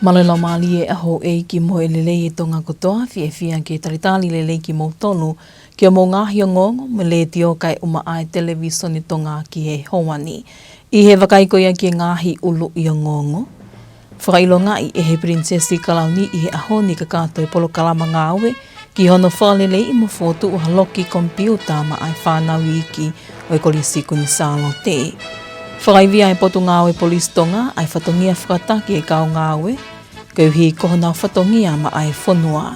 Malala mali e aho e ki mo e lele e tonga kotoa fia ke taritali lele ki mo tonu ki o mo ngahi o ngongo me le tio kai uma ai televisioni tonga ki he hoani. I he wakaiko ia ki ngahi ulu i o ngongo. Whakailonga i e he princesi kalauni i he aho ni kakato e polo kalama ngāwe ki hono whalele i mo fotu o haloki kompiuta ma ai whanau iki o e kolisi kuni salo te. Whakaivia e potu ngāwe polis tonga ai whatongia whakataki e kau ngāwe, kau hi kohona whatongia ma ai whonua.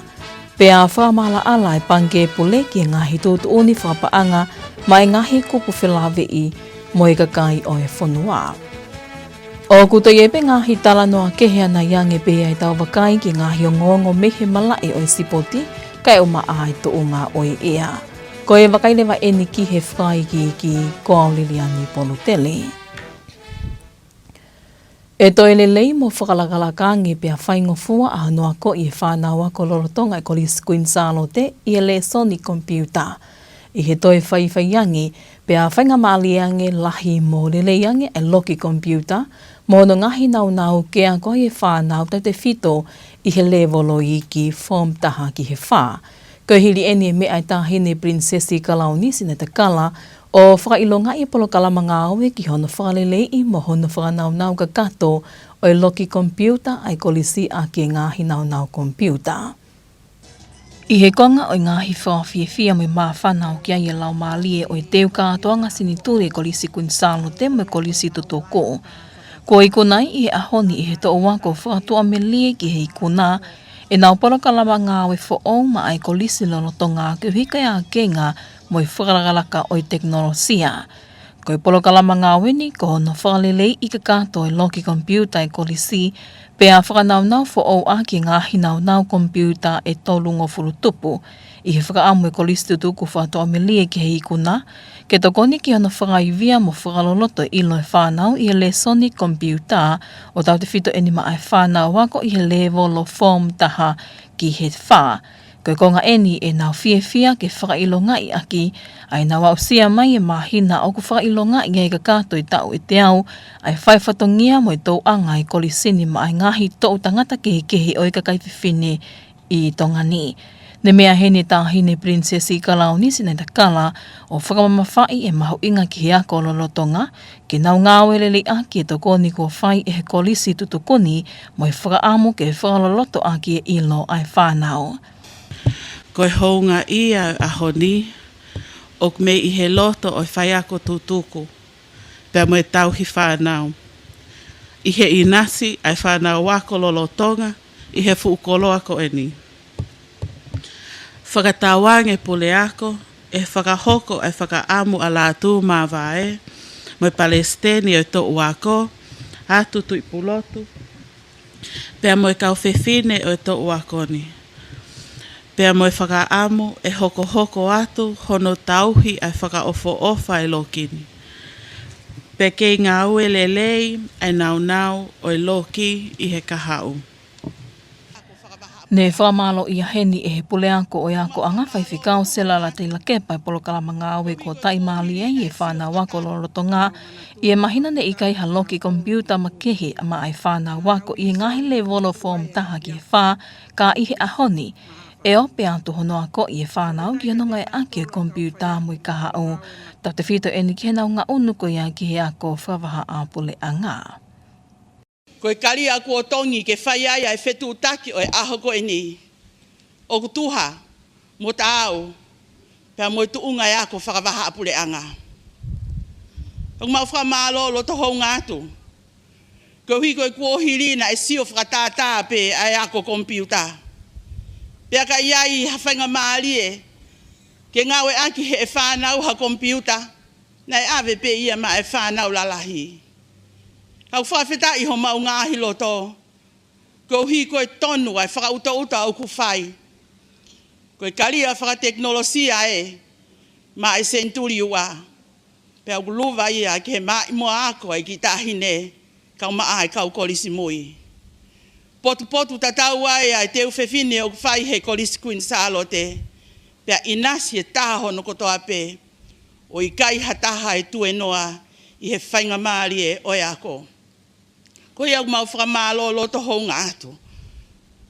Pea whamala ala e pange pule ki e ngahi tūtu uni whapaanga ma e ngahi kupu whilawe i mo e kakai o e whonua. O kuto iepe ngahi tala noa kehe ana yang e pea e tau wakai ki ngahi o ngongo mehe malai o e sipoti kai o ma ai to unga o e ea. Ko e wakailewa eni ki he whai ki koauliliani polu tele. E toi lelei mo whakalakalakangi pia whaingofua a noa ko i e whanau ako lorotonga e kolis Queen Salo te i e le Sony computer. I he toi whaiwhaiangi pia whaingamaliange lahi mo leleiange e loki computer mo no ngahi nau ke a ko i e whanau te whito i he levolo i ki form taha ki he wha. Ko hili eni e me ai tahine princesi kalauni sine te kala o whakailonga i polo kalama ngāwe ki hono whakalelei i mo hono whakanau ka kato o e loki computer ai kolisi a ki ngahi nau computer. I he konga o ngahi whawhiawhia me mā whanau ki ai e lau mālie o e teo kātoanga sinituri e kolisi kunsalo te me kolisi totoko. Ko i konai i he ahoni i he to wako whakatua me lie ki he ikuna e nau polo kalama ngāwe who ma ai kolisi lonotonga ke hika a kenga mo i whakarakalaka o i teknolosia. Ko i polo kalama ngāwe ni ko hono whakalelei i ka kato e loki computer e kolisi pea whakanaunau who a ki ngahi naunau computer e tolungo furutupu. I he whakaamu e kolisi tutuku whatoa me lie ki he ikuna ke tokoni ki hono whakaivia mo whakaloloto ilo e whanau i he le Sony computer o tau te whito enima ai whanau wako i he level form taha ki he wha. Koe konga eni e nau fia ke whakailonga i aki, ai nau au sia mai e mahina o ku whakailonga i e kakato i tau e te au, ai whaiwhatongia mo i tau anga i kolisini ma ai ngahi tau tangata kehi o i kakaiwhiwhine i Tongani. Ne mea hene tāhine princesi kalauni sine ta kala o whakamamawhai e mahu inga ki he ako lolotonga, ke nau ngāwelele aki e tokoni kua whai e he kolisi tutukuni mo i whakaamu ke whakaloloto aki e ilo ai whanau. Koe hounga ia ahoni, o me i he loto o whaiako tutuku, pia mo e tauhi whanau. I he inasi ai whanau wako lolotonga, i he fuukoloa ko eni. Whakatawange pule ako, e whakahoko ai whakaamu a Latu mā vae, mo i Palestini o to wako, atu tui pulotu, pia mo i kauwhewhine o to wako ni. Pea mo e whakaamu e hoko atu hono tauhi ai whakaofo e lokini. Pea kei ngā ue lelei ai nau o e loki i he kahau. Ne whamalo i a heni e he pule ako o ako anga whaiwhikao sela la te lakepa polo kalama ngāwe ko tai mali e i e whāna wako lorotonga i e mahina ne i kai haloki computer makehe ama ai whāna wako i e ngahi level form taha ki he whā ka i he ahoni. E o pe atu hono ako i e whanau ki anonga e ake computer mui kaha o ta te whito eni ki henau ngā unuko ia ki he ako whawaha apule a ngā. Koe kari aku o tongi ke whai ai ai whetu taki o e aho ko eni. O kutuha, mo ta au, pia mo tu unga e ako whakawaha apule a ngā. O mau whamalo lo to hou ngātu. Ko hui koe kuohiri na e sio whakatata pe ai ako computer. Pea ka iai hawhainga maalie, ke ngawe aki he e whanau ha computer, na e awe pe ia ma e whanau lalahi. Kau whawheta i ho mau ngāhi loto, ko hi koe tonu ai whakauta au ku whai. Koe karia whakateknolosia e, ma e senturi ua. Pea uluwa ia ke mai mua ako ai ki tahine, kau maa ai kau kolisi mui. Potu tatau ai ai te uwhewhine o whai he kolisi Queen Salo te. Pea inasi e taho no kotoa pe. O i kai hataha e tue noa i he whainga maari e oe ako. Ko ia mau whakamālolo to hou ngā atu.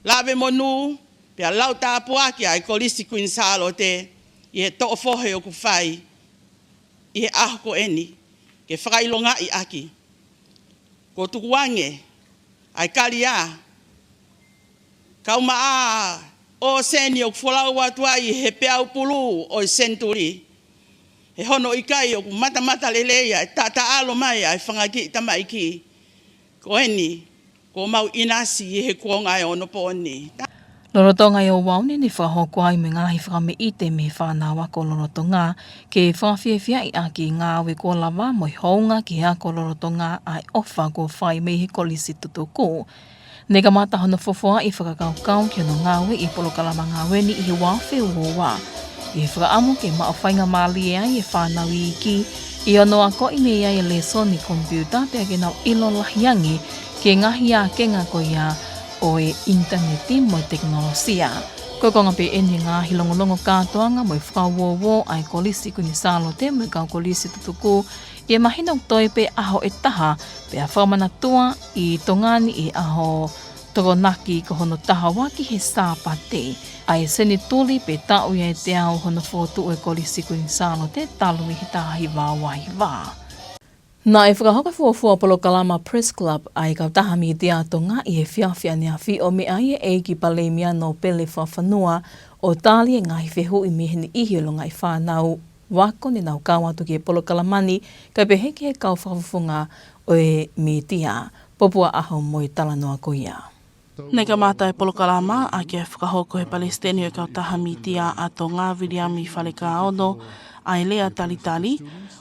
Lawe monu, pia lau tāpu aki ai kolisi kuinsalo te, i he to'o fohe o ku whai, i he aho ko eni, ke whakailonga i aki. Ko tukuange, ai kari a, kauma a, o seni o kuwhalau atu ai he peau pulu o i senturi. He hono i kai o ku mata leleia, e tata alo mai ai whangaki i tamaiki. Ko eni, ko mau inasi i he kuonga e ono po oni. Lorotonga i o wauni ni whahoko ai me ngahi whakame i te me whanau ko lorotonga ke whawhiawhia i aki ngā we ko lava mo i hounga ki a ko lorotonga ai ofa ko whai me he kolisi tutuku. Nega mata hono fofoa i whakakaukau ki ono ngāwe i polokalama ngāwe ni i he wawhi uowa. I he whakaamu ke maowhainga māli e ai e whanau i iki i ono ako i mea i leso ni kompiuta pia ke nau ilo lahiangi ke ngahi a kenga ko ia o e interneti mo teknolosia. Koe konga pe eni ngā hilongolongo kātoanga mo i whakauowo ai kolisi kuni salo te mo i kau kolisi tutuku i e mahinok toi pe aho e taha pe a whamanatua i tongani i aho tokonaki ko hono taha waki he sāpate. Ai seni tuli pe tau ia e te au hono fotu e kolisi kuni salo te talu i hitahi wāwai wā. Nā e whakahoka fuafua Polokalama Press Club ai kautaha mi te atonga i he whiawhia ni a whi o me ai e eiki palemia no pele whawhanua o tālia ngahi whehu i meheni ihilonga i whanau wako ni nau kāwatu ki e Polokalamani kai pe heke he kau whawhafunga o e mi tia popua aho mo i talanoa ko ia. Nei ka mata e Polokalama a ke whakahoko he Palestini o kautaha mi tia atonga Viliami Whaleka ono ai lea talitali,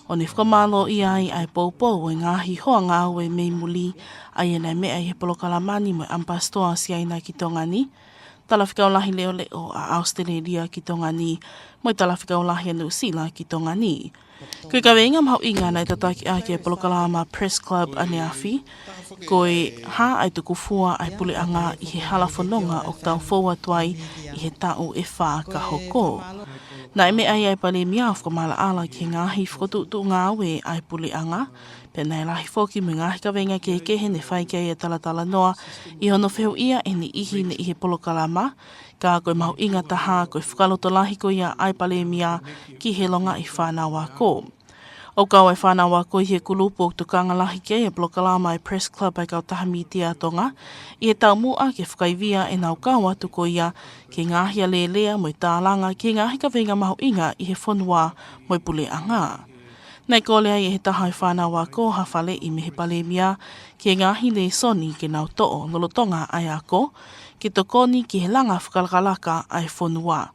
o ne whakamalo i ai poupou e ngāhi hoa ngāwe mei muli ai enei mea i he Polokalamani mo ampastoa si aina ki Tongani. Tala whikaulahi leo leo a Australia ki Tongani, mo i tala whikaulahi a New Zealand ki Tongani. Koe ka weinga mahau inga nei tataki a ke Polokalama Press Club ane awhi, koe ha ai tuku fua ai pule anga i he halafononga o tau fōa tuai i he tau e wha ka hoko. Na e me ai pale mia whakamala ala ki ngāhi whakotutu ngāwe ai pule anga, pe nei lahi whoki me ngāhi ka wenga ke kehe ne whai kei e talatala noa i hono wheu ia e ni ihi ne i he Polokalama, ka koe mahu inga taha koe whakaloto lahi ko ia ai pale mia ki he longa i whanau ako. O kau ai whanau ako i he kulupu o tukanga lahi kei e Polokalama i Press Club ai kautaha mi te atonga, i he tau mua ke whakaivia e nau kau atu ko ia ke ngāhi a lelea mo i tālanga ke ngāhi ka wenga mahu inga i he whanua mo i pule anga. Nei ko lea i he taha i whanau ako hawhale i me he palemia ke ngāhi le soni ke nau to'o nolotonga ai ako, ke tokoni ki he langa whakalakalaka ai whanua.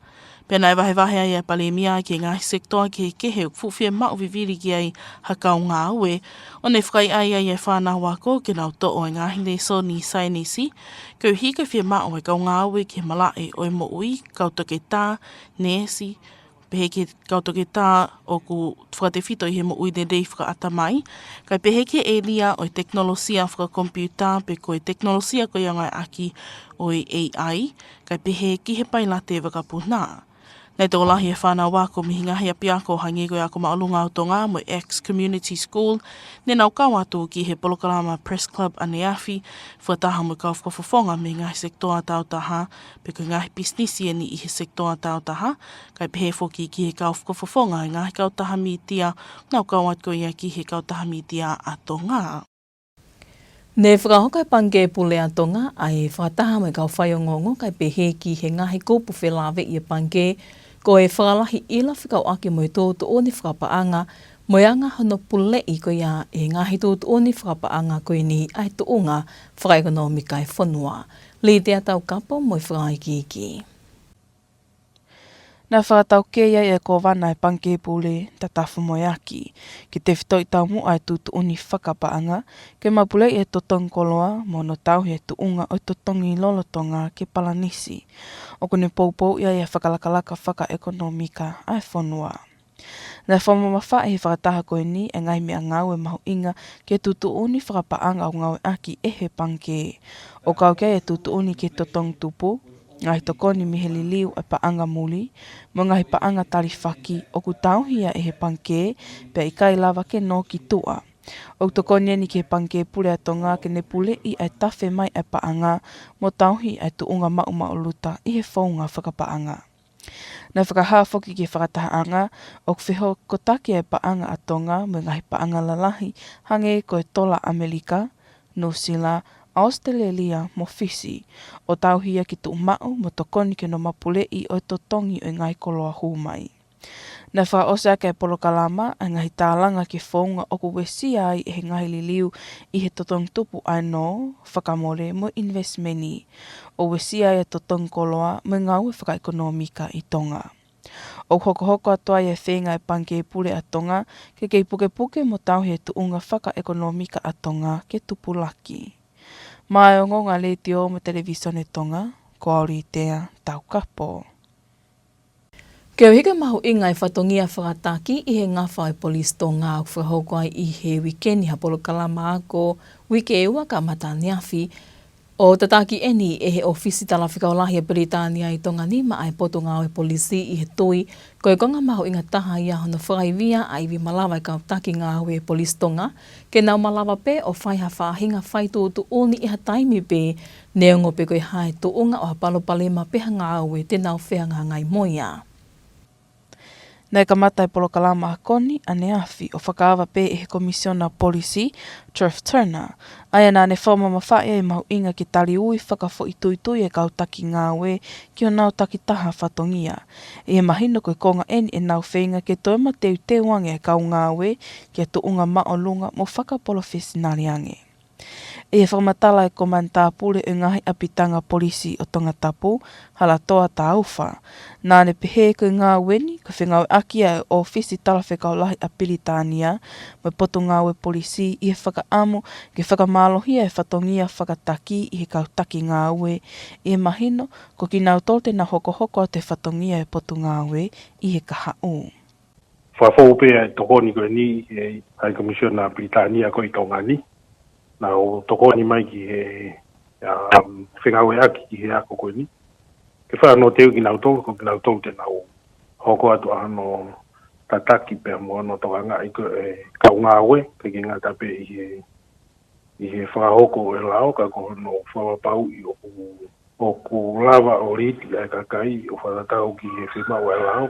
Pena e wahe ai palemia ki ngāhi sektoa ki he kehe fuwhia mau viviri ki ai hakau ngā ue, o ne whakai ai e whanau ako ke nau to'o e ngāhi le soni sainisi, kau hika whia mau e kau ngā ue ki malae o e mo ui, kau toke tā, nesi, pehe ki kau toke tā o ku whakatewhito i he mo ui de rei whakaata mai, kai pehe ke e lia o e teknolosia whakakompiuta, pe ko e teknolosia ko iangai aki o e AI, kai pehe ki he pailate wakapunaa. Nei tō lahi e whanau wako mihi ngahi a piako hangi koe ako maalunga o tonga mo X Community School, ne nau kau atu ki he Polokalama Press Club ane awhi, whataha mo kau whakawhawhonga me ngahi sektoa tautaha, pe koe ngahi pisnisi e ni i he sektoa tautaha, kai pehe whoki ki he kau whakawhawhonga e ngahi kautaha mi tia, nau kau atu ia ki he kautaha mi tia a tonga. Ne whakahokai pange pule a tonga ai whataha mo kau whaiongongo kai pehe ki he ngahi kupu whelawe i e pange, ko e whakalahi ila whikau ake mo i tōtu o ni whakapaanga, mo anga hono pule i ko ia e ngahi tōtu o ni whakapaanga ko i ni ai tuunga whakaekonomika e whanua. Li te atau kapo mo i whakaikiki. Nā whakatau keia e ko wana e panke pule ta tafu mo aki. Ki te whitoi tau mu ai tūtu uni whakapaanga, ke mapule e totong koloa mo no tau he tuunga o totongi lolotonga ke palanisi. O kone poupou ia e whakalakalaka whakaekonomika ai whanua. Nā whamamawha e whakataha koe ni e ngai mea ngau e mahu inga ke tūtu uni whakapaanga o ngau e aki e he panke. O kau kei e tūtu uni ke totong tupu, ngai tokoni miheli liu e paanga muli, mo ngai paanga tariwhaki o ku tauhia e he panke, pe i kai lava ke no ki tua. O tokone ni ke panke pule a Tonga ke ne pule I ai tawhi mai ai paanga mo tauhi ai tuunga mau luta I he whaunga whakapaanga. Nei whakahafoki ke whakatahaanga o kwhiho kotaki ai paanga a Tonga me ngahi paanga lalahi hange koe tola Amerika, Nusila, Australia mo Fisi o tauhia ki tu mau mo tokoni ke no mapule I o totongi o ngai koloa humai. Nei whaosa ke polokalama a ngahi tālanga ki whaunga o kuwesia ai he ngahi liliu I he totong tupu ai no whakamore mo investmenti o wesia e totong koloa me ngau e whakaekonomika I Tonga. O hoko atoa e whenga e panke pule a Tonga ke kei puke mo tau he tuunga whakaekonomika a Tonga ke tupulaki. Mai o ngonga le te o mo televisione Tonga, ko auri tea tau kapo. Keo hika mahu ingai whatongia whakataki I he ngawha e polis Tonga o whahoko ai I he wikeni hapolo kalama ako wike eua ka matani awhi. O tataki eni e he ofisi talawhika o lahi a Britania I Tonga ni ma ai poto ngā o polisi I he tui koe konga mahu inga taha ia hono whakaivia a iwi malawa I ka taki ngā o e polis Tonga ke nau malawa pe o whaiha whahinga whaitu tu uni I ha taimi pe neongo pe koe hae tu unga o hapalo palema peha ngā o e te nau whehanga ngai moia. Nei ka matai polo kalama hakoni ane awhi o whakaawa pe e he komisiona polisi, Trev Turner. Aia nā ne whauma mawhaia I mahu inga ki tali ui whakafo I tuitui e kau taki ngā we ki o nau taki taha whatongia. E he mahino koe konga eni e nau whenga ke toema te wange e kau ngā we ki a tuunga maolunga mo whakapolo whesinari ange. E he whakamatala e komanta pule o ngahi apitanga polisi o Tongatapu, hala toa ta uwha. Nā ne pehe koe ngā weni, ko whengau aki ai o ofisi talawheka o lahi a Piritania, mai poto ngā we polisi I he whakaamu ke whakamalohia e whatongia whakataki I he kautaki ngā we, I he mahino ko ki nau tolte na hoko te whatongia e poto ngā we I he kahau. Whawhaupe e tokoni koe ni e hai komisiona Britania ko I Tonga ni. Na o tokoni mai ki he whengau e aki ki he ako koe ni. Ke whanau teo ki nau tolu, ko ki nau tolu te nau hoko atu ano tataki pe mo ano tokanga I kau ngā we, ke ki ngā tape I he whakahoko e lao, ka ko no whawapau I o ku lava o riti ai kakai, o whatatau ki he whemau e lao,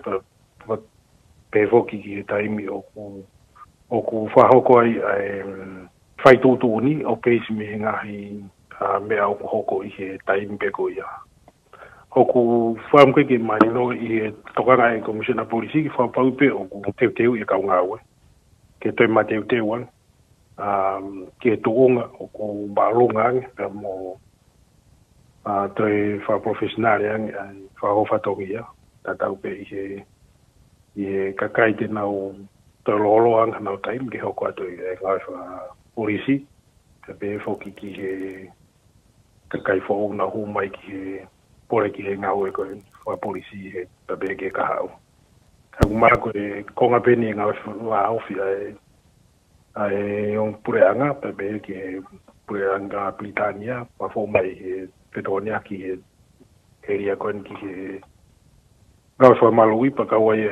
pe voki ki he taimi o ku whahoko ai whaitutu ni o peisi me ngahi mea o ku hoko I he taimi peko ia. Hoku whamke ki mai no I he tokanga e komisiona polisi ki whapau pe o ku teu I kau ngāwe. Ke toi ma teu an. Ki he tuunga o ku maalunga ange, pe mo toi whaprofesionale ange, whahowhatongi ia. Tatau pe I he kakai te nau toi lolo anga nau taimi ki hoko atu I ngai polisi, te pe foki ki he kakai whao na hu mai ki he pore ki he ngau e koe wha polisi he pe ke kahau. Ka kumako e konga peni ngau wha ofi ai on pureanga, pe ki he pureanga Britania, wha whao mai he petonia ki he ria koe ki he ngau wha malui pa kawai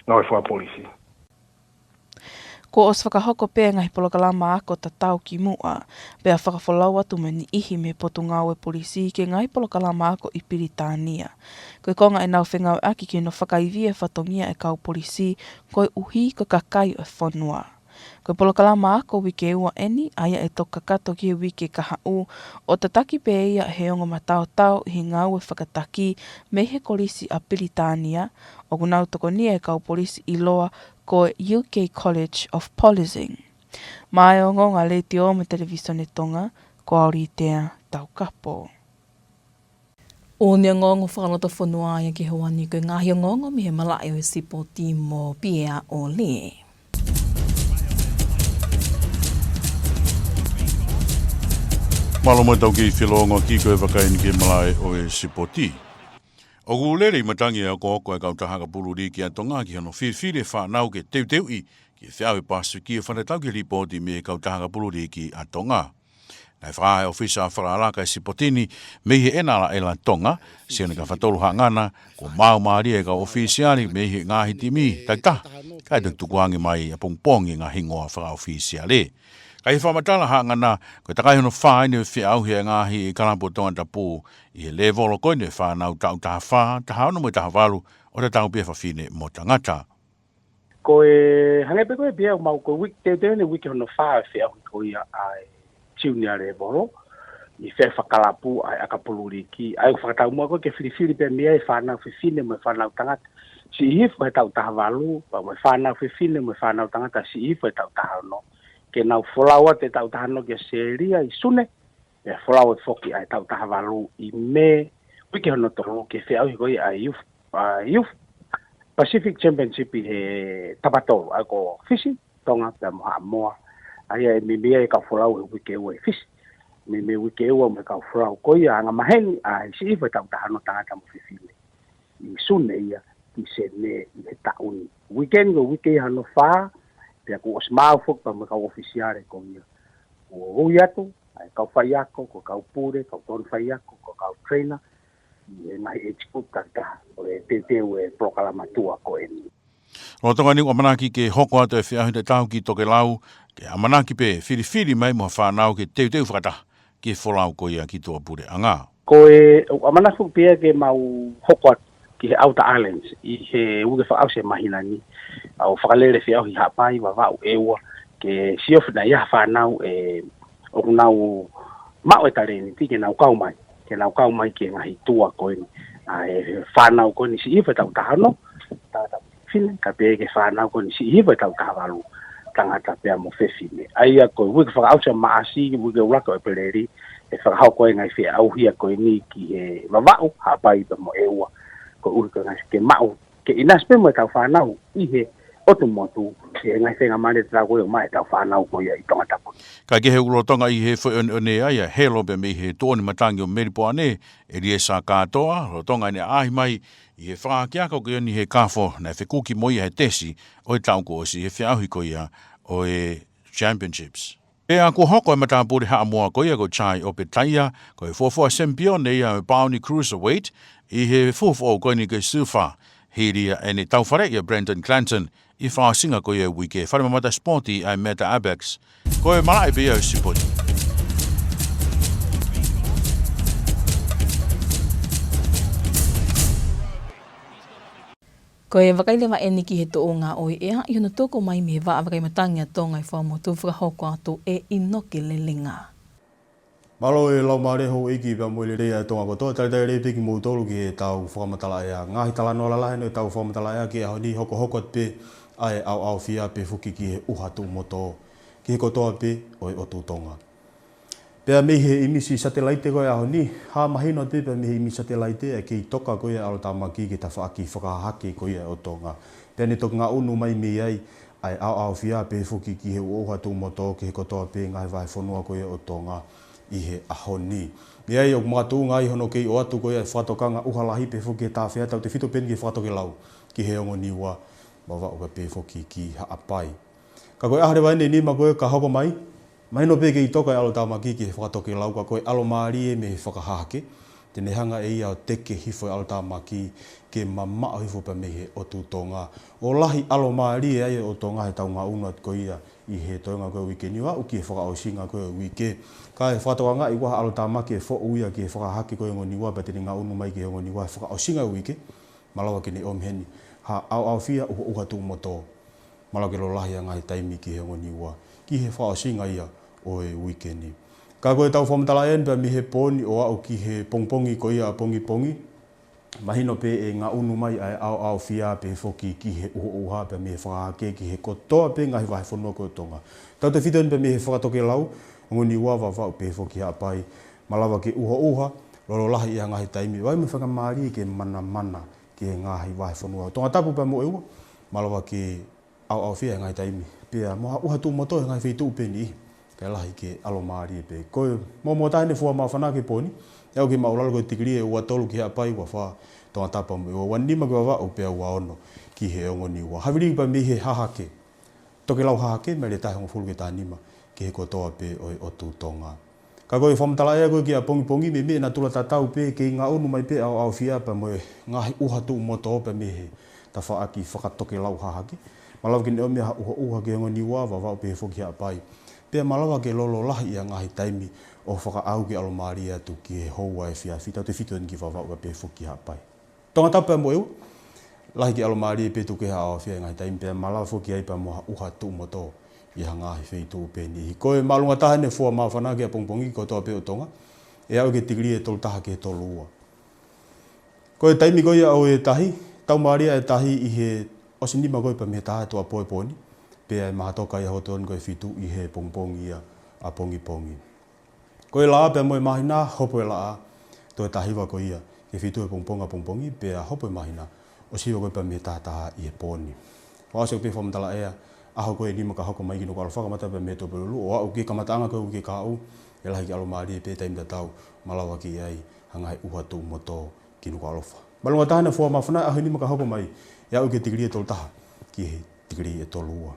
ngau wha polisi. Ko os whakahoko pēr ngahi polokalama ako ta tau ki mua, pēr whakawhalau atu me ni ihi me potu ngāwe polisi ke ngahi polokalama ako I Piritania. Koe konga e nau whengau aki ke no whakaivia whatongia e kau polisi, koe uhi ko kakai o whanua. Koe polokalama ako wike ua eni, aia e toka kato ki he wike kahau, o tataki pe ia he ongo matao tau I ngāwe whakataki me he kolisi a Piritania, o kunau toko nia e kau polisi I loa ko UK College of Policing. Mai o ngonga le te o me televisione Tonga, ko auri tea tau kapo. O nia ngongo whakanoto whanua ia ki hawani koe ngahi o ngongo mi he malai o e sipoti mo pia o le. Malo mai tau ki whilonga ki koe whakaini ki malai o e sipoti. O gulere I matangi a koko e kautahanga pururi ki a Tonga ki hano whiwhire whanau ke teu I ki whiawe pasu ki e whanatau ki ripoti me kautahanga pururi ki a Tonga. Ngai whakae ofisa whakalaka sipotini mehi enala e la Tonga, sione ka whatolu hangana, ko mau maari e ka ofisiali mehi ngahi timi, taita, kai te tukuangi mai a pongpongi ngā hingoa whaka ofisiali. Kai whamatala hangana, ko takai hono whae ni whiauhi e ngahi i kalampo Tongatapu, i he levolo koine whanau tau taha wha, taha ono mo taha walu, o te tau pia whawhine mo tangata. Ko e hangepe koe pia mau ko wik te tene wiki hono whae whiauhi ko ia ai tiunia le boro i fe whakalapu ai akapuluri ki ai whakatau mua koe ke whiriwhiri pe mea e whanau whiwhine mo e whanau tangata si ihifu e tau taha walu pa mo e whanau whiwhine mo e whanau tangata si ihifu e tau taha no ke nau wholaua te tau taha no ke seria i sune e wholaua te whoki ai tau taha walu i me wiki hono toro ke whiauhi koe ai youth Pacific Championship i he tapato ai ko fishing Tonga pe mo moa ai e mimia e ka wholau e wike ua e fish. Me wike ua me ka wholau koi a ngā maheni a i si iwa tau tahano tangata mo whiwhine. I sune ia ki se ne i he tauni. Weekend go wike i hano whaa, pia ku osmau fok pa me ka ofisiare ko ia. Ko hui atu, ai kau whai ako, ko kau pure, kau tonu whai ako, ko kau trainer. I e mai e tipu kata, o e te teu e prokalamatua ko e ni. Ro tonga ni o manaki ke hoko atu e whiahi te tau ki toke lau, ke a manaki pe whiriwhiri mai mo whanau ke teu whakata ke wholau ko ia ki toa pure anga. Ko e a manaku pia ke mau hoko atu ki he Outer Islands, i he uge whakau se mahina ni, au whakalere whiahi hapai wa vau eua, ke siofu na ia whanau e o kunau mau e tareni, ti ke nau kau mai, ke ngahi tua ko ni, e whanau ko ni si iwa tau tahano, fine ka pe ke whanau ko ni si iwa tau tahawalu tangata pia mo whewhine. Aia koe wika whakausa maasi, wika ulaka o peleri, e whakahau koe ngai whia auhia koe ni ki e wawau hapai pa mo eua, ko urika ngai ke mau, ke inaspe mo e tau whanau, i he otu motu, e ngai whenga mane te tau koe o mai tau whanau koe i Tongatapu. Ka ke he ulotonga i he whaone aia, he lope me he tōni matangi o Meripo ane, e rie sa kātoa, ulotonga ane ahi mai, i he whaakiako ke ni he kāwho, na whekuki mo ia he tesi, o e tau ko o si he whiauhi ko ia, o e championships. E a ko hoko e matapuri haa mua ko ia ko chai o pe taia, ko e fofua sempione ia e Pauni Cruiserweight, i he fofo o koe ni ke sufa, hiria e ni tauwhare ia Brendan Clanton, i whaasinga ko ia wike, wharimamata sporti ai Meta Abex, ko e mara e bia o sipoti. Ko e wakailewa e niki he to o ngā oi ea, i hono tōko mai me wa awakai matangi a tōngai whaamo tū whakahoko atu e inoke le linga. Malo e lau maare ho iki pia moile rea e tonga kotoa, tari rei piki mou tolu ki he tau whakamatala ea. Ngahi tala noa lalahe no e tau whakamatala ea ki aho ni hoko at pe ai au fia pe fuki ki he uhatu moto. Ki he kotoa pe o e otu tonga. Pea me he imisi satelaite koe aho ni, ha mahino te pea me he imisi satelaite e ki toka koe alo tamaki ki ta whaaki whakahake koe e o tonga. Pea ni toka ngā unu mai me ai au fia pe fuki ki he uhatu moto ki he kotoa pe ngahi vai whanua koe o tonga. I he aho ni. Me ai o mātu ngai hono kei o atu koe whatokanga uhalahi pe whoki e tāwhia tau te whito peni ki whatoke lau ki he ongo niwa ma wa uka pe whoki ki haapai. Ka koe ahare waine ni ma koe ka hoko mai, mahino pe kei toka e alo tāmaki ki he whatoke lau ka koe alo maari e me he whakahake, tene hanga e ia o teke hifo e alo tāmaki ke mamao hifo pa me he o tū tonga. O lahi alo maari e ai o tonga he tau ngā unat ko ia i he toinga koe wike niwa uki he whakaosinga koe wike. Ka e whatawanga i waha alo tāmaki e whauia ki e whakahaki koe ngo niwa pa tene ngā unu mai ki he ngo niwa e whakaosinga wike. Malawa ki ne omheni. Ha au fia uha tū moto. Malawa ki lo lahi anga he taimi ki he ngo niwa. Ki he whakaosinga ia o e wike ni. Ka koe tau whamatala en pa mi he poni o au ki he pongpongi ko ia pongi. Mahino pe e ngā unu mai ai au fia pe whoki ki he uha pe mi he whakahake ki he kotoa pe ngahi wahe whanua koe tonga. Tau te whiton pe mi he whakatoke lau, ngoni wawa wau pe whoki hapai, malawa ke uha, lolo lahi ia ngahi taimi, wai me whakamari ke mana ki he ngahi wahe whanua. Tongatapu pa mo eua, malawa ke au fia ngahi taimi, pia moha uha tū moto he ngahi whitu peni, kai lahi ke alo maari pe. Koe mo taine fua maa whanā ke poni, Eo ki maulalo koe tikiri e ua tolu ki hea pai ua wha Tongatapu mo ua wanima koe wa upea ua ono ki he ongo ni ua. Hawiri pa mi he hahake. Toke lau hahake me le tahe ongo fulu ke tā nima ki he kotoa pe o e otu tonga. Ka koe whamatala ea koe ki a pongi me na tula tatau pe ke ngā unu mai pe au whia pa moe ngahi uha tu moto pe me he ta whaaki whakatoke lau hahaki. Malawa ki neo mea uha ke ngoni wawa wau pe whoki hapai. Pea malawa ke lolo lahi ia ngahi taimi o whaka au ki alomari atu ki he houa e whia whita te whitu ki wawau ka pe whoki hapai. Tongatapu mo eu, lahi ki alomari e pe tuke hao whia ngahi taimi pea malawa whoki ai pa moha uha tu moto i ha ngahi whitu pe ni. Koe malunga taha ne fua mawhana ki a pongpongi ko toa pe o tonga, e au ke tigri e tolu taha ke tolu ua. Koe taimi koe au e tahi, tau maria e tahi i he osinima koe pa me taha toa poe poni, pea e mahatoka i hoton koe whitu i he pongpongi a pongi. Koe laa pea moe mahina, hopo e laa, to e tahiwa koe ia, ke whitu e pongpongi, pea hopo e mahina, o siwa koe pa me taha i he poni. Wāse o pe whamatala ea, aho koe nima ka hoko mai ki Nuku'alofa kamata pe me topelulu, o au ke kamataanga koe uke kāu, e lahi ki alomari e pe taim tatau, malawa ki ai, hangai uha tu moto ki Nuku'alofa. Malunga tahana fua mawhana, aho nima ka hoko mai, e au ke tigri e tolu taha, ki he tigri e tolu ua.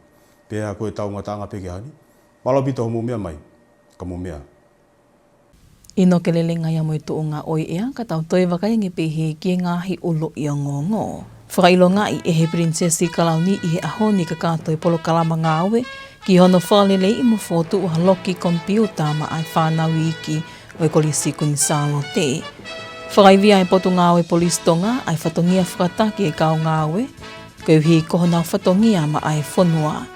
Pea koe tau ngataanga pe ke hani, malawa pito homo mea mai, ka mo mea. Ino ke lelenga ia mo i tu o ngā oi ea, ka tau toi wakai nge pehe ki ngāhi ulo i o ngongo. Whakailonga i e he prinsesi kalauni i he aho ni ka kātoi polo kalama ngāwe, ki hono whalele i mo fotu uha loki kompiuta ma ai whānau iki o e kolisi kunisalo te. Whakaivia e potu ngāwe polis tonga ai whatongia whakataki e kau ngāwe, keuhi kohona whatongia ma ai whonua.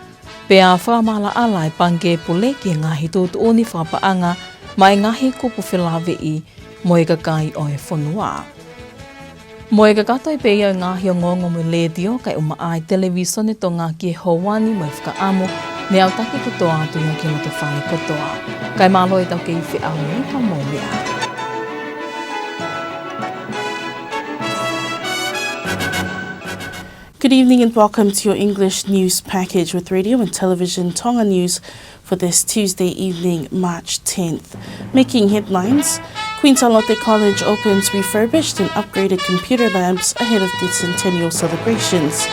Pea whakamala ala e pange pule ki ngahi tūtu uni whakapaanga ma e ngahi kupu whilawe i mo e kakai o e whonua. Mo e kakatoi pe iau ngahi o ngongo mo ledio kai uma ai televisione tonga ki e houani mo e whakaamu ne au taki kotoa atu ia ki moto whai kotoa. Kai malo e tau kei whiau ni ka mo mea. Good evening and welcome to your English news package with radio and television Tonga News for this Tuesday evening, March 10th. Making headlines, Queenstown Lotte College opens refurbished and upgraded computer labs ahead of the centennial celebrations.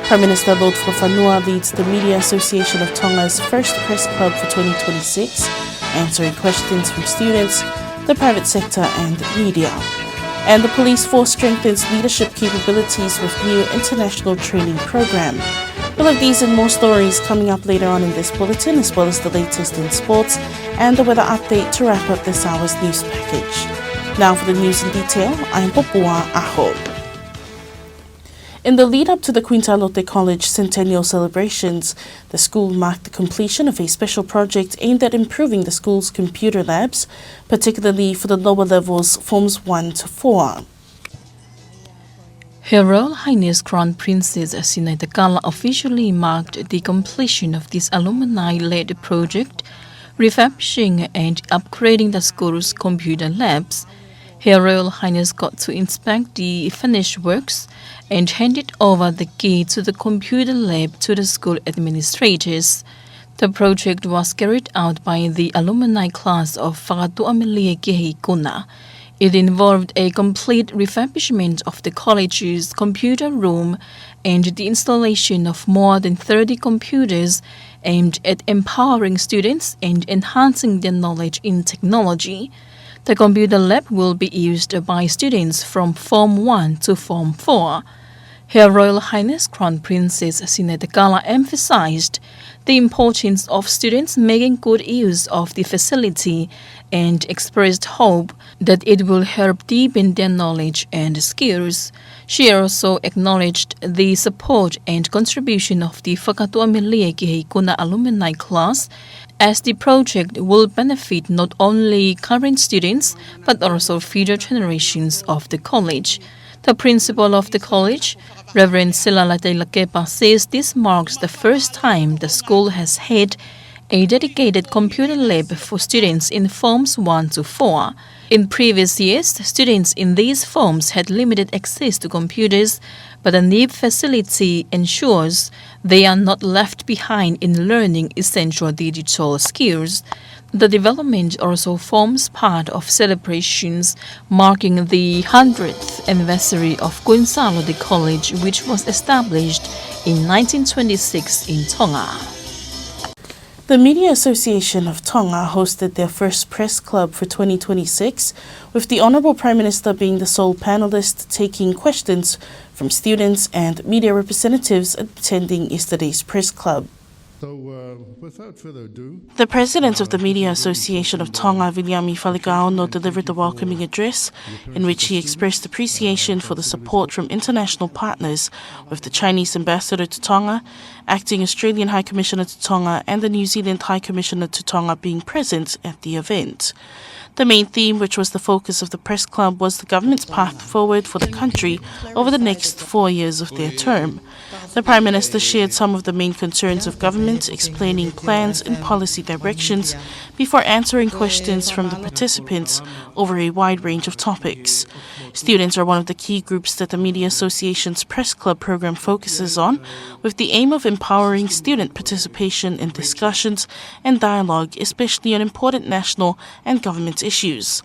Prime Minister Latu Whanua leads the Media Association of Tonga's first press club for 2026, answering questions from students, the private sector and media. And the police force strengthens leadership capabilities with new international training program. We'll have these and more stories coming up later on in this bulletin, as well as the latest in sports and the weather update to wrap up this hour's news package. Now for the news in detail, I'm Popua Aho. In the lead-up to the Queenstown Lotte College centennial celebrations, the school marked the completion of a special project aimed at improving the school's computer labs, particularly for the lower levels, Forms 1 to 4. Her Royal Highness Crown Princess Sinaitakala officially marked the completion of this alumni-led project, refurbishing and upgrading the school's computer labs. Her Royal Highness got to inspect the finished works and handed over the key to the computer lab to the school administrators. The project was carried out by the alumni class of Whakatuamelia Kehi Kuna. It involved a complete refurbishment of the college's computer room and the installation of more than 30 computers aimed at empowering students and enhancing their knowledge in technology. The computer lab will be used by students from Form 1 to Form 4. Her Royal Highness Crown Princess Sinaitakala emphasized the importance of students making good use of the facility and expressed hope that it will help deepen their knowledge and skills. She also acknowledged the support and contribution of the Whakatuamelia Kehi Kuna alumni class, as the project will benefit not only current students but also future generations of the college. The principal of the college, Reverend Silalate Lakepa, says this marks the first time the school has had a dedicated computer lab for students in Forms 1 to 4. In previous years, students in these forms had limited access to computers, but the new facility ensures they are not left behind in learning essential digital skills. The development also forms part of celebrations marking the 100th anniversary of Queenstown Lotte College, which was established in 1926 in Tonga. The Media Association of Tonga hosted their first press club for 2026, with the Honourable Prime Minister being the sole panellist taking questions from students and media representatives attending yesterday's press club. Without further ado, The President of the Media Association of Tonga, Viliami Falikaono, delivered the welcoming address in which he expressed appreciation for the support from international partners, with the Chinese Ambassador to Tonga, Acting Australian High Commissioner to Tonga and the New Zealand High Commissioner to Tonga being present at the event. The main theme, which was the focus of the press club, was the government's path forward for the country over the next 4 years of their term. The Prime Minister shared some of the main concerns of government, explaining plans and policy directions before answering questions from the participants over a wide range of topics. Students are one of the key groups that the Media Association's Press Club program focuses on, with the aim of empowering student participation in discussions and dialogue, especially on important national and government issues.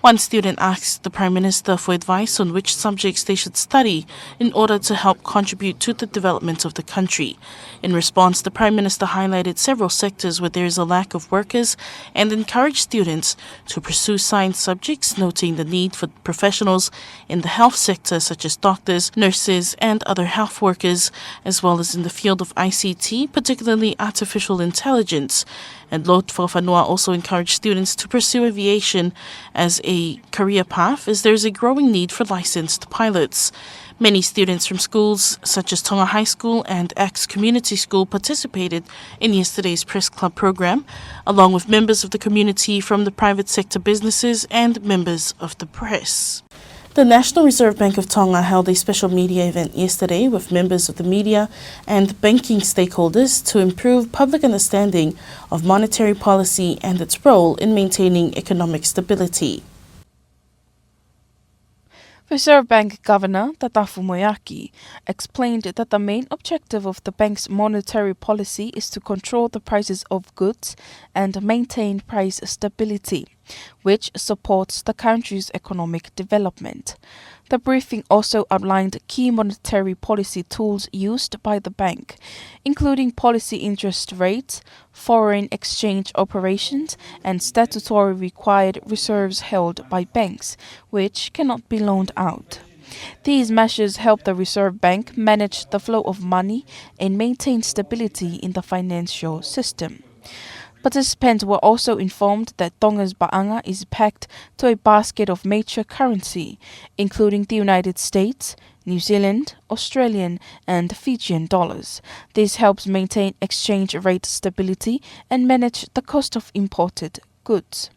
One student asked the Prime Minister for advice on which subjects they should study in order to help contribute to the development of the country. In response, the Prime Minister highlighted several sectors where there is a lack of workers and encouraged students to pursue science subjects, noting the need for professionals in the health sector such as doctors, nurses and other health workers, as well as in the field of ICT, particularly artificial intelligence. And Latu Whanua also encouraged students to pursue aviation as a career path, as there is a growing need for licensed pilots. Many students from schools such as Tonga High School and Axe Community School participated in yesterday's press club program, along with members of the community from the private sector businesses and members of the press. The National Reserve Bank of Tonga held a special media event yesterday with members of the media and banking stakeholders to improve public understanding of monetary policy and its role in maintaining economic stability. Reserve Bank Governor Tongatapu Moimoi explained that the main objective of the bank's monetary policy is to control the prices of goods and maintain price stability, which supports the country's economic development. The briefing also outlined key monetary policy tools used by the bank, including policy interest rates, foreign exchange operations, and statutory required reserves held by banks, which cannot be loaned out. These measures help the Reserve Bank manage the flow of money and maintain stability in the financial system. Participants were also informed that Tonga's ba'anga is pegged to a basket of major currency, including the United States, New Zealand, Australian and Fijian dollars. This helps maintain exchange rate stability and manage the cost of imported goods.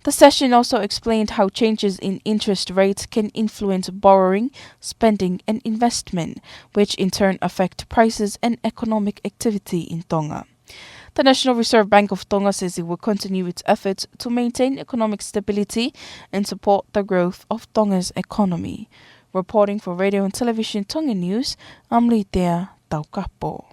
The session also explained how changes in interest rates can influence borrowing, spending and investment, which in turn affect prices and economic activity in Tonga. The National Reserve Bank of Tonga says it will continue its efforts to maintain economic stability and support the growth of Tonga's economy. Reporting for Radio and Television Tonga News, I'm Litea Taukapo.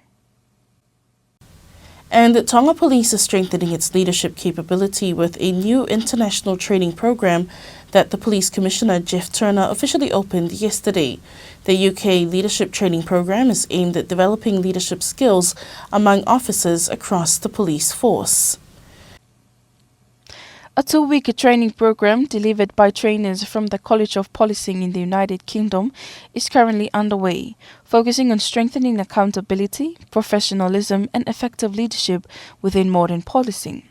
And Tonga Police is strengthening its leadership capability with a new international training program that the Police Commissioner Jeff Turner officially opened yesterday. The UK Leadership Training Program is aimed at developing leadership skills among officers across the police force. A 2-week training program delivered by trainers from the College of Policing in the United Kingdom is currently underway, focusing on strengthening accountability, professionalism and effective leadership within modern policing.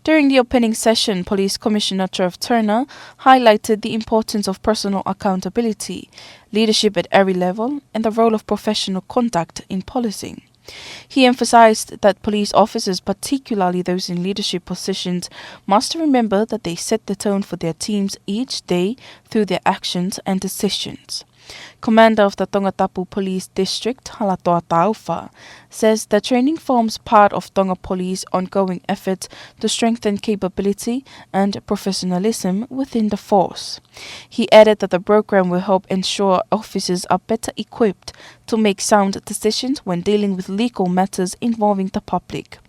During the opening session, Police Commissioner Jeff Turner highlighted the importance of personal accountability, leadership at every level, and the role of professional conduct in policing. He emphasized that police officers, particularly those in leadership positions, must remember that they set the tone for their teams each day through their actions and decisions. Commander of the Tongatapu Police District, Latu says the training forms part of Tonga Police's ongoing efforts to strengthen capability and professionalism within the force. He added that the program will help ensure officers are better equipped to make sound decisions when dealing with legal matters involving the public.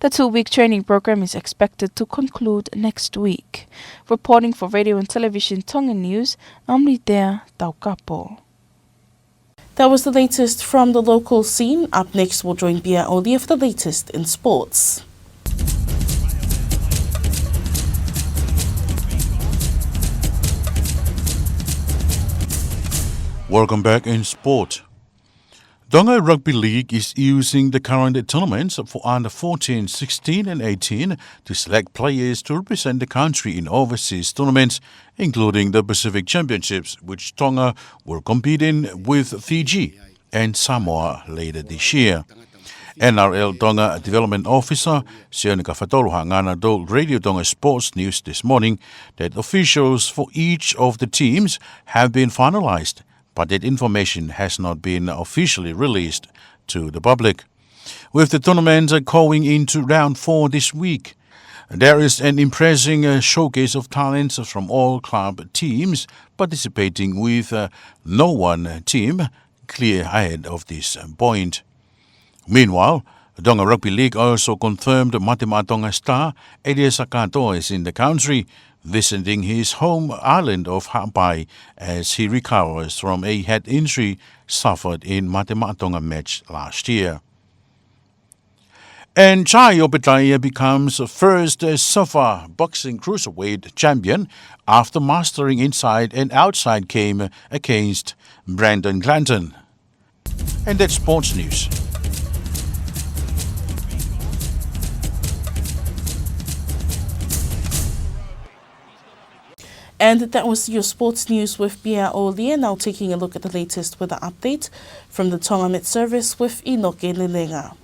The 2-week training program is expected to conclude next week. Reporting for Radio and Television Tonga News, I'm Litea Taukapo. That was the latest from the local scene. Up next, we'll join Bia Olia for the latest in sports. Welcome back in sport. Tonga Rugby League is using the current tournaments for under 14, 16 and 18 to select players to represent the country in overseas tournaments, including the Pacific Championships, which Tonga will compete in with Fiji and Samoa later this year. NRL Tonga Development Officer Sionika Fatoluhangana told Radio Tonga Sports News this morning that officials for each of the teams have been finalised, but that information has not been officially released to the public. With the tournament going into round 4 this week, there is an impressive showcase of talents from all club teams participating, with no one team clear ahead of this point. Meanwhile, Tonga Rugby League also confirmed Matima Tonga star Elias Sakato is in the country, visiting his home island of Hawaii as he recovers from a head injury suffered in Matima Tonga match last year. And Chai Opetaia becomes first SOFA boxing cruiserweight champion after mastering inside and outside game against Brandon Glanton. And that's sports news. And that was your sports news with Bia Olia. Now taking a look at the latest weather update from the Tonga Met Service with Inoke Lelenga.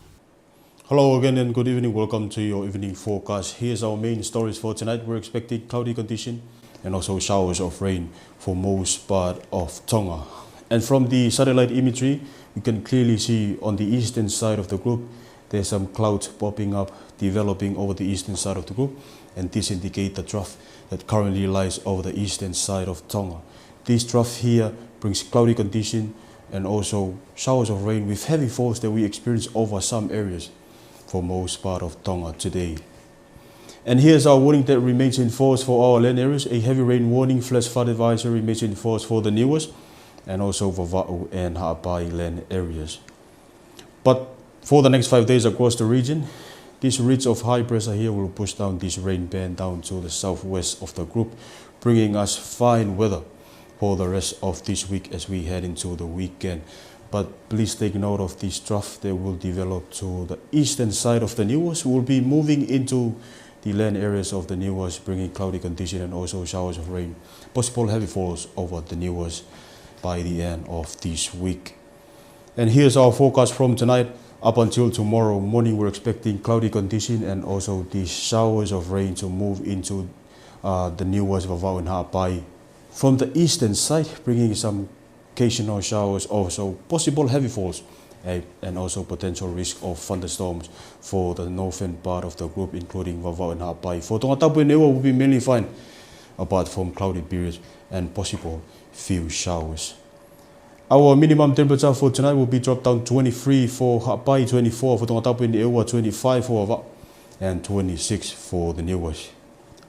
Hello again and good evening. Welcome to your evening forecast. Here's our main stories for tonight. We're expecting cloudy condition and also showers of rain for most part of Tonga. And from the satellite imagery, you can clearly see on the eastern side of the group, there's some clouds popping up, developing over the eastern side of the group. And this indicates the trough that currently lies over the eastern side of Tonga. This trough here brings cloudy condition and also showers of rain with heavy falls that we experience over some areas for most part of Tonga today. And here's our warning that remains in force for our land areas. A heavy rain warning, flash flood advisory remains in force for the Niuas and also Vava'u and Ha'apai land areas. But for the next 5 days across the region, this ridge of high pressure here will push down this rain band down to the southwest of the group, bringing us fine weather for the rest of this week as we head into the weekend. But please take note of this trough that will develop to the eastern side of the Niuas. We'll be moving into the land areas of the Niuas, bringing cloudy condition and also showers of rain. Possible heavy falls over the Niuas by the end of this week. And here's our forecast from tonight. Up until tomorrow morning, we're expecting cloudy condition and also these showers of rain to move into the Niuas, Vava'u and Ha'apai from the eastern side, bringing some occasional showers, also possible heavy falls and also potential risk of thunderstorms for the northern part of the group, including Vava'u and Ha'apai. For Tongatapu and Ewa will be mainly fine, apart from cloudy periods and possible few showers. Our minimum temperature for tonight will be dropped down 23 for Ha'apai, 24 for Tongatapu and Ewa, 25 for Vava'u, and 26 for the Niuas.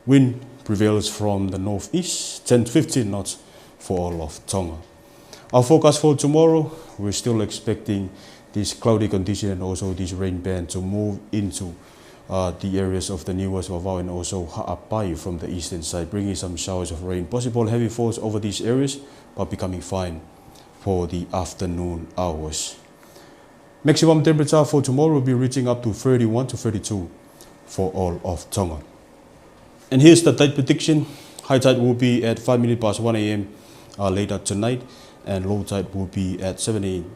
Wind prevails from the northeast, 10 to 15 knots for all of Tonga. Our forecast for tomorrow, we're still expecting this cloudy condition and also this rain band to move into the areas of the Niuas, Vava'u and also Ha'apai from the eastern side, bringing some showers of rain. Possible heavy falls over these areas, but becoming fine for the afternoon hours. Maximum temperature for tomorrow will be reaching up to 31 to 32 for all of Tonga. And here's the tide prediction. High tide will be at 5 minutes past 1 a.m. Later tonight, and low tide will be at 7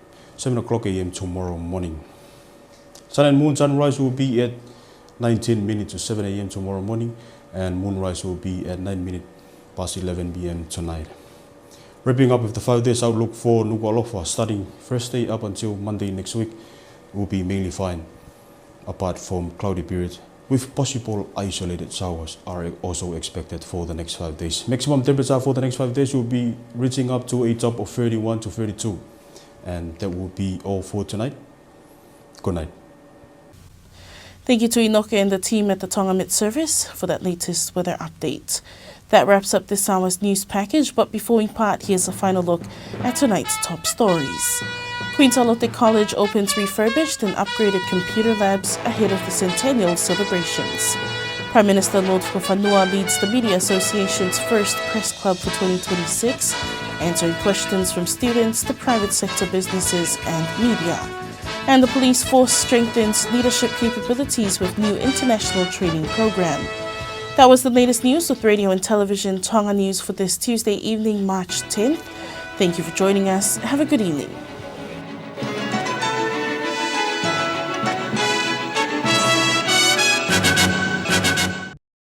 o'clock a.m. tomorrow morning. Sun and moon sunrise will be at 19 minutes to 7 a.m. tomorrow morning, and moonrise will be at 9 minutes past 11 p.m. tonight. Wrapping up with the 5 days outlook for Nuku'alofa, starting first day up until Monday next week, will be mainly fine, apart from cloudy periods, with possible isolated showers are also expected for the next 5 days. Maximum temperature for the next 5 days will be reaching up to a top of 31 to 32. And that will be all for tonight. Good night. Thank you to Inoke and the team at the Tonga Met Service for that latest weather update. That wraps up this hour's news package, but before we part, here's a final look at tonight's top stories. Queensalote College opens refurbished and upgraded computer labs ahead of the centennial celebrations. Prime Minister Lord Whanua leads the Media Association's first press club for 2026, answering questions from students, the private sector businesses and media. And the police force strengthens leadership capabilities with new international training program. That was the latest news with Radio and Television Tonga News for this Tuesday evening, March 10th. Thank you for joining us. Have a good evening.